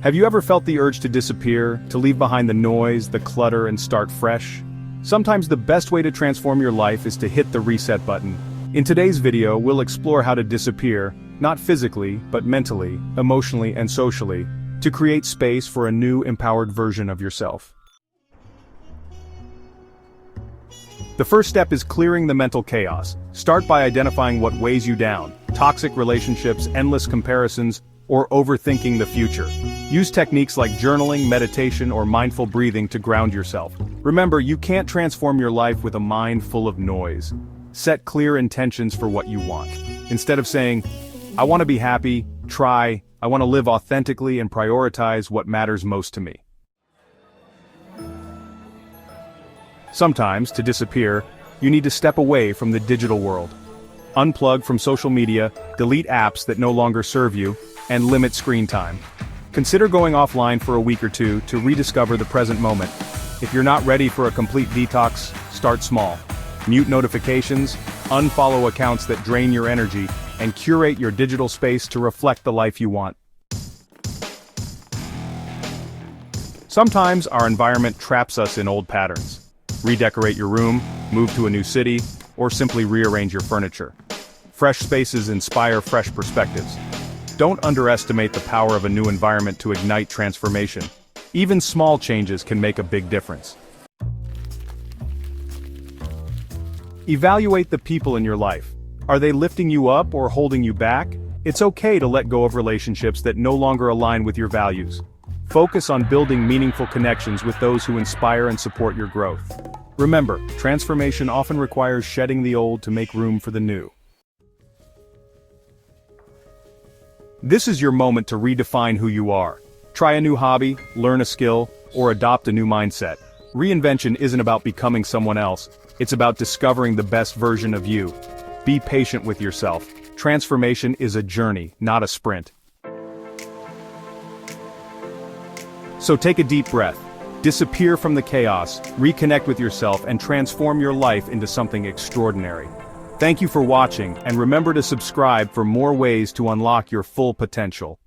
Have you ever felt the urge to disappear, to leave behind the noise, the clutter, and start fresh? Sometimes the best way to transform your life is to hit the reset button. In today's video, we'll explore how to disappear, not physically, but mentally, emotionally, and socially, to create space for a new, empowered version of yourself. The first step is clearing the mental chaos. Start by identifying what weighs you down: toxic relationships, endless comparisons, or overthinking the future. Use techniques like journaling, meditation, or mindful breathing to ground yourself. Remember, you can't transform your life with a mind full of noise. Set clear intentions for what you want. Instead of saying, "I want to be happy," try, "I want to live authentically and prioritize what matters most to me." Sometimes, to disappear, you need to step away from the digital world. Unplug from social media, delete apps that no longer serve you, and limit screen time. Consider going offline for a week or two to rediscover the present moment. If you're not ready for a complete detox, start small. Mute notifications, unfollow accounts that drain your energy, and curate your digital space to reflect the life you want. Sometimes our environment traps us in old patterns. Redecorate your room, move to a new city, or simply rearrange your furniture. Fresh spaces inspire fresh perspectives. Don't underestimate the power of a new environment to ignite transformation. Even small changes can make a big difference. Evaluate the people in your life. Are they lifting you up or holding you back? It's okay to let go of relationships that no longer align with your values. Focus on building meaningful connections with those who inspire and support your growth. Remember, transformation often requires shedding the old to make room for the new. This is your moment to redefine who you are. Try a new hobby, learn a skill, or adopt a new mindset. Reinvention isn't about becoming someone else, it's about discovering the best version of you. Be patient with yourself. Transformation is a journey, not a sprint. So take a deep breath. Disappear from the chaos, reconnect with yourself, and transform your life into something extraordinary. Thank you for watching, and remember to subscribe for more ways to unlock your full potential.